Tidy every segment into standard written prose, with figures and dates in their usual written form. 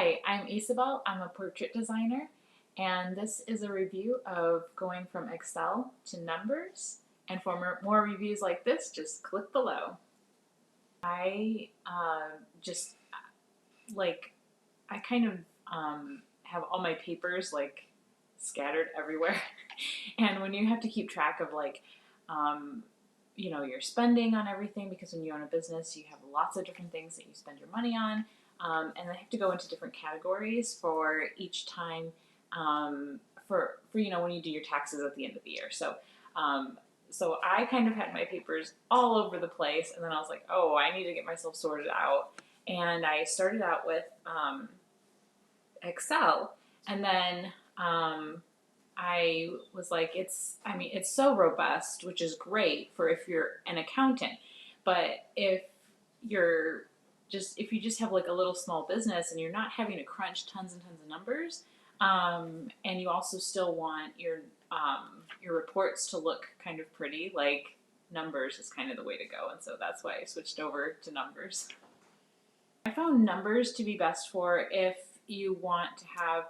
Hi, I'm Isabel. I'm a portrait designer, and this is a review of going from Excel to numbers. And for more reviews like this, just click below. I just like, I kind of have all my papers like scattered everywhere. And when you have to keep track of um, your spending on everything, because when you own a business, you have lots of different things that you spend your money on. And they have to go into different categories for each time for when you do your taxes at the end of the year. Um, so I kind of had my papers all over the place, and then I was like, oh, I need to get myself sorted out. And I started out with Excel, and then I was like, it's so robust, which is great for if you're an accountant. But if you just have like a little small business and you're not having to crunch tons and tons of numbers, and you also still want your reports to look kind of pretty, like numbers is kind of the way to go. And so that's why I switched over to numbers. I found numbers to be best for if you want to have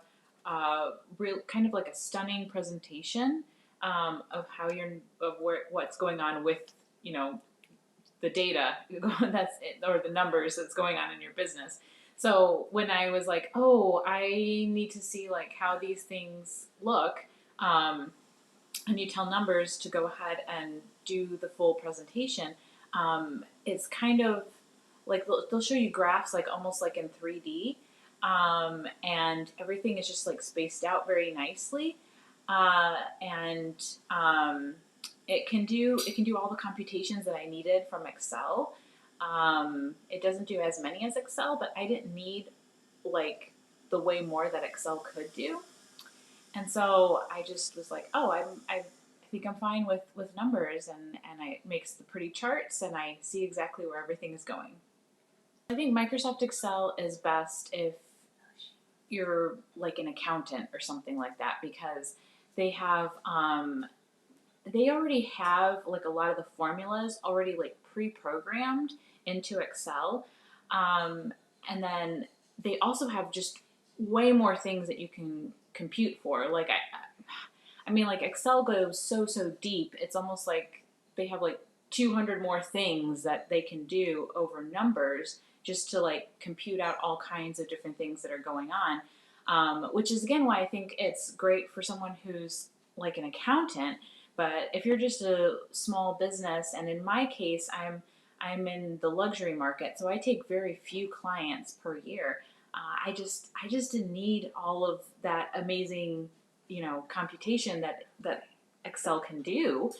real kind of like a stunning presentation of what's going on with you know the data that's it, or the numbers that's going on in your business. So when I was like, oh, I need to see like how these things look, um, and you tell numbers to go ahead and do the full presentation, it's kind of like they'll show you graphs like almost like in 3D, and everything is just like spaced out very nicely, and it can do all the computations that I needed from Excel. It doesn't do as many as Excel, but I didn't need like the way more that Excel could do. And so I just was like, oh, I think I'm fine with numbers, and it makes the pretty charts, and I see exactly where everything is going. I think Microsoft Excel is best if you're like an accountant or something like that, because they have they already have like a lot of the formulas already like pre-programmed into Excel, um, and then they also have just way more things that you can compute for. I mean, like Excel goes so deep. It's almost like they have like 200 more things that they can do over numbers just to like compute out all kinds of different things that are going on. Which is again why I think it's great for someone who's like an accountant. But if you're just a small business, and in my case, I'm in the luxury market, so I take very few clients per year. I just didn't need all of that amazing computation that Excel can do,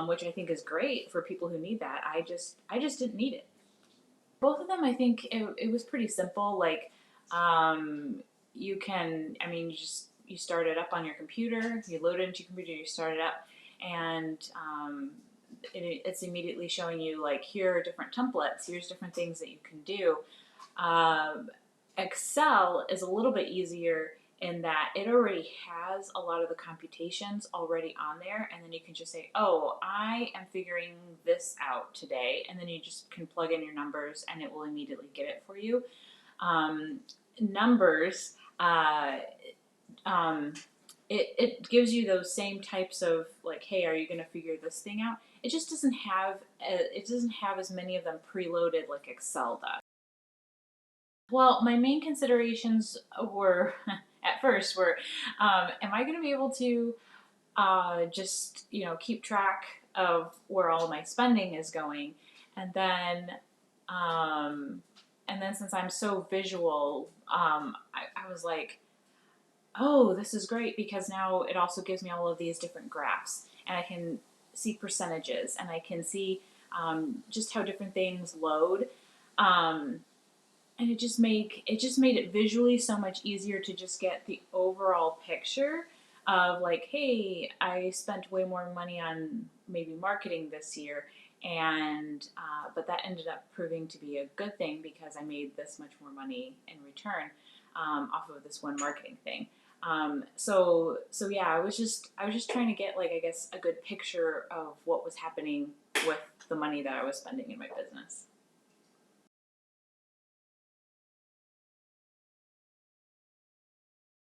which I think is great for people who need that. I just didn't need it. Both of them, I think it was pretty simple. Like, you can, I mean, you start it up on your computer, you load it into your computer, you start it up, and it's immediately showing you like, here are different templates, here's different things that you can do. Um, Excel is a little bit easier in that it already has a lot of the computations already on there, and then you can just say, oh, I am figuring this out today, and then you just can plug in your numbers and it will immediately get it for you. um, Numbers, um, it gives you those same types of like, hey, are you going to figure this thing out? It just doesn't have as many of them preloaded like Excel does. Well, my main considerations were at first were, am I going to be able to just keep track of where all my spending is going, and then um, since I'm so visual, I was like, oh, this is great, because now it also gives me all of these different graphs, and I can see percentages, and I can see just how different things load. Um, and it just made it visually so much easier to just get the overall picture of like, hey, I spent way more money on maybe marketing this year, and but that ended up proving to be a good thing because I made this much more money in return, off of this one marketing thing. So yeah, I was just trying to get, like, I guess, a good picture of what was happening with the money that I was spending in my business.